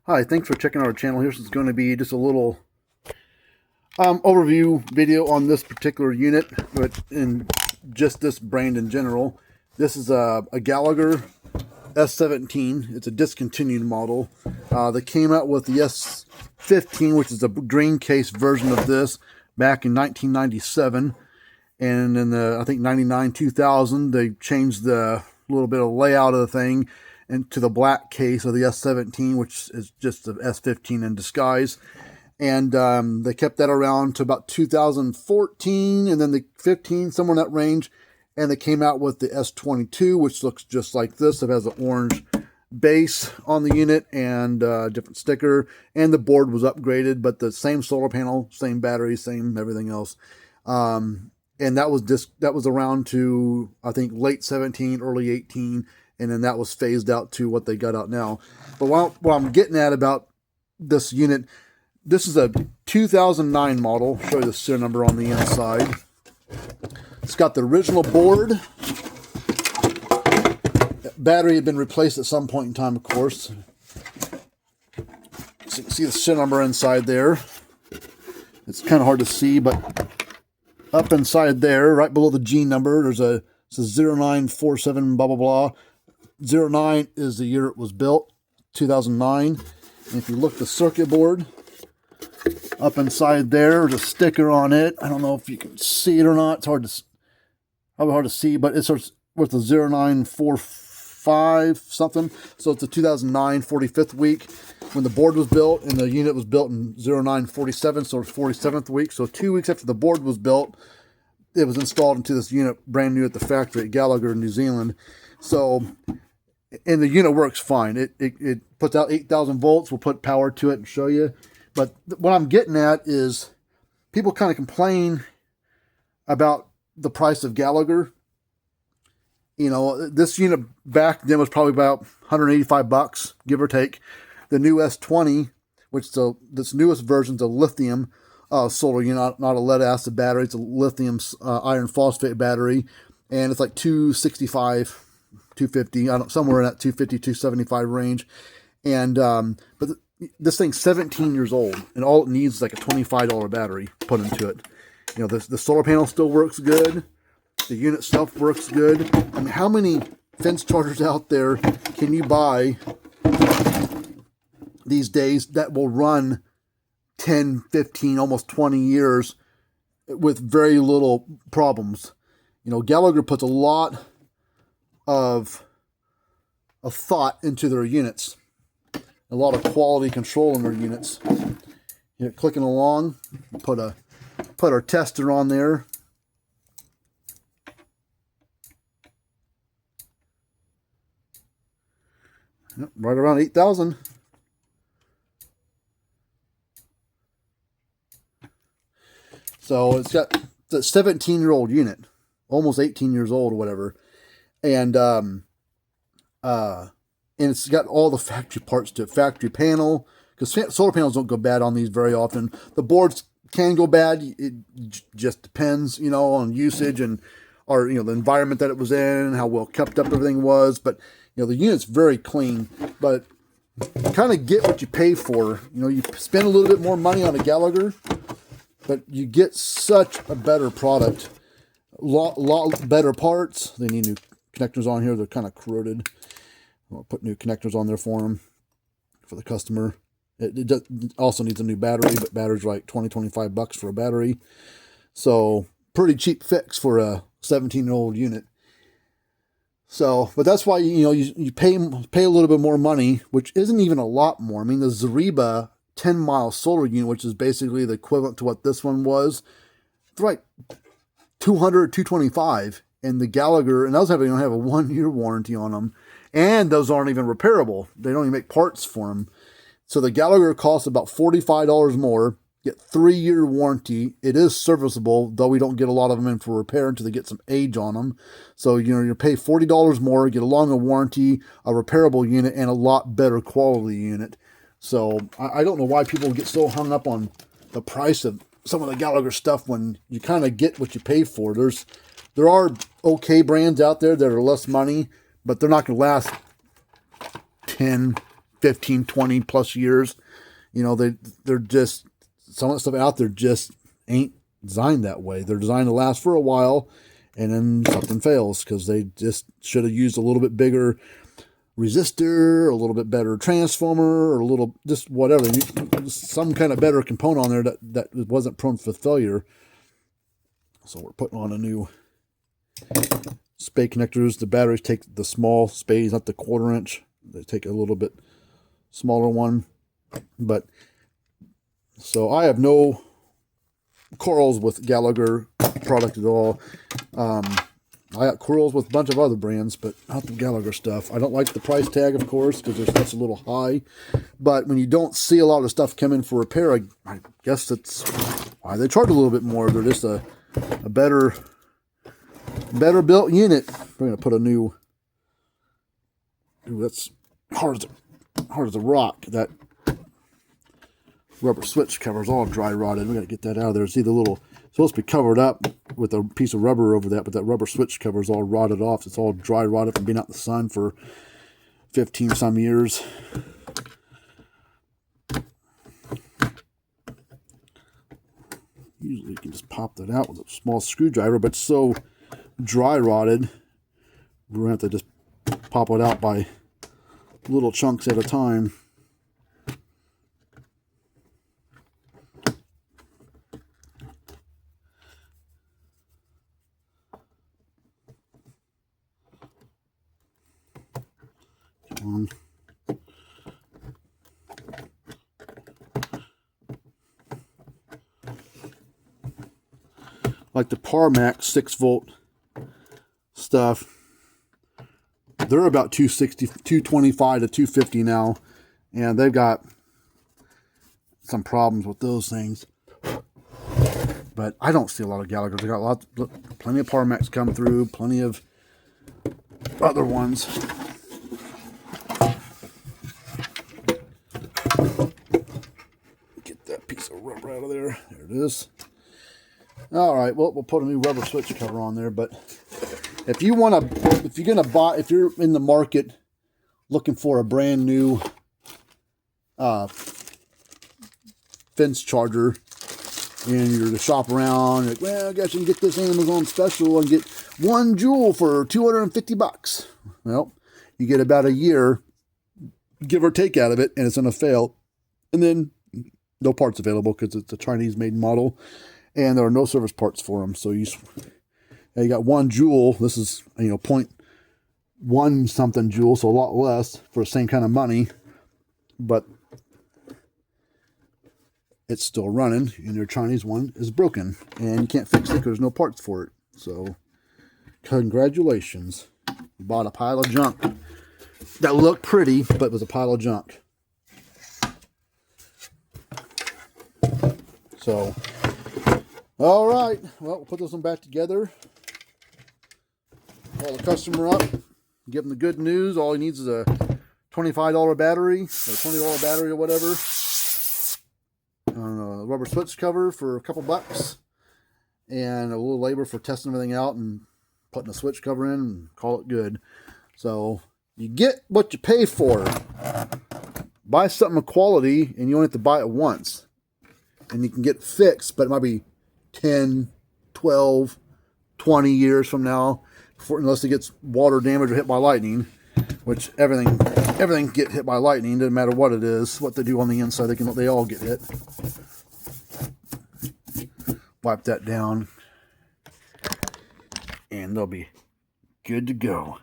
Hi, thanks for checking out our channel. Here's going to be just a little overview video on this particular unit, but in just this brand in general. This is a Gallagher S17. It's a discontinued model. They came out with the S15, which is a green case version of this, back in 1997. And in the, I think, 99, 2000, they changed the little bit of layout of the thing into the black case of the S17, which is just the S15 in disguise. And they kept that around to about 2014, and then the 15, somewhere in that range. And they came out with the S22, which looks just like this. It has an orange base on the unit and a different sticker. And the board was upgraded, but the same solar panel, same battery, same everything else. And that was around to, I think, late 17, early 18. And then that was phased out to what they got out now. But what I'm getting at about this unit, this is a 2009 model. I'll show you the serial number on the inside. It's got the original board. Battery had been replaced at some point in time, of course. So you can see the serial number inside there. It's kind of hard to see, but up inside there, right below the G number, there's a, it says 0947 blah, blah, blah. 09 is the year it was built, 2009. And if you look at the circuit board, up inside there, there's a sticker on it. I don't know if you can see it or not. It's probably hard to see, but it's with the 0945 something. So it's the 2009 45th week when the board was built, and the unit was built in 0947, so it's 47th week. So 2 weeks after the board was built, it was installed into this unit brand new at the factory at Gallagher, New Zealand. So, and the unit works fine. It puts out 8,000 volts. We'll put power to it and show you. But what I'm getting at is people kind of complain about the price of Gallagher. You know, this unit back then was probably about 185 bucks, give or take. The new S20, which this newest version is a lithium solar unit, not a lead acid battery. It's a lithium iron phosphate battery, and it's like 265. 250, somewhere in that 250, 275 range. And but this thing's 17 years old, and all it needs is like a $25 battery put into it. You know, the solar panel still works good. The unit itself works good. I mean, how many fence chargers out there can you buy these days that will run 10, 15, almost 20 years with very little problems? You know, Gallagher puts a lot of thought into their units, a lot of quality control in their units. You know, clicking along, put our tester on there. Yep, right around 8,000. So it's got the 17-year-old unit, almost 18 years old or whatever. And it's got all the factory parts to it. Factory panel, because solar panels don't go bad on these very often. The boards can go bad. It just depends, you know, on usage and, or, you know, the environment that it was in, how well kept up everything was. But, you know, the unit's very clean. But you kind of get what you pay for. You know, you spend a little bit more money on a Gallagher, but you get such a better product. Lot better parts. They need new connectors on here. They're kind of corroded. I'll put new connectors on there for them, for the customer. It also needs a new battery, but batteries are like 20, 25 bucks for a battery. So pretty cheap fix for a 17-year-old unit. So, but that's why, you know, you pay a little bit more money, which isn't even a lot more. I mean, the Zariba 10-mile solar unit, which is basically the equivalent to what this one was, it's like 200, 225. And the Gallagher, and those don't have a 1-year warranty on them. And those aren't even repairable. They don't even make parts for them. So the Gallagher costs about $45 more, get 3-year warranty. It is serviceable, though we don't get a lot of them in for repair until they get some age on them. So, you know, you pay $40 more, get a longer warranty, a repairable unit, and a lot better quality unit. So I don't know why people get so hung up on the price of some of the Gallagher stuff when you kind of get what you pay for. There are okay brands out there that are less money, but they're not going to last 10, 15, 20 plus years. You know, they're just, some of the stuff out there just ain't designed that way. They're designed to last for a while, and then something fails because they just should have used a little bit bigger resistor, a little bit better transformer, or a little, just whatever, some kind of better component on there that wasn't prone for failure. So we're putting on a new spade connectors. The batteries take the small spades, not the 1/4 inch. They take a little bit smaller one. But so I have no quarrels with Gallagher product at all. I got quarrels with a bunch of other brands, but not the Gallagher stuff. I don't like the price tag, of course, because their stuff's a little high. But when you don't see a lot of stuff come in for repair, I guess that's why they charge a little bit more. They're just a better built unit. We're going to put a new, that's hard as a rock. That rubber switch cover is all dry rotted. We got to get that out of there. See the little, it's supposed to be covered up with a piece of rubber over that, but that rubber switch cover is all rotted off. It's all dry rotted from being out in the sun for 15 some years. Usually you can just pop that out with a small screwdriver, but it's so dry rotted, we're going to have to just pop it out by little chunks at a time. Come on. Like the PowerMax 6-volt stuff, they're about 225 to 250 now, and they've got some problems with those things. But I don't see a lot of Gallagher. They got plenty of PowerMax come through, plenty of other ones. Get that piece of rubber out of there. There it is. All right, well, we'll put a new rubber switch cover on there. But if you're in the market looking for a brand new fence charger, and you're to shop around, like, well, I guess you can get this Amazon special and get 1 joule for $250. Well, you get about a year, give or take, out of it, and it's going to fail. And then no parts available because it's a Chinese-made model. And there are no service parts for them. So you got 1 joule. This is, 0.1 something joule, so a lot less for the same kind of money. But it's still running, and your Chinese one is broken. And you can't fix it because there's no parts for it. So congratulations. You bought a pile of junk that looked pretty, but was a pile of junk. So, all right, well, we'll put this one back together. Call the customer up, give him the good news. All he needs is a $25 battery, or $20 battery or whatever. A rubber switch cover for a couple bucks, and a little labor for testing everything out and putting a switch cover in, and call it good. So you get what you pay for. Buy something of quality, and you only have to buy it once. And you can get it fixed, but it might be 10, 12, 20 years from now, unless it gets water damage or hit by lightning, which everything get hit by lightning, doesn't matter what it is, what they do on the inside, they all get hit. Wipe that down, and they'll be good to go.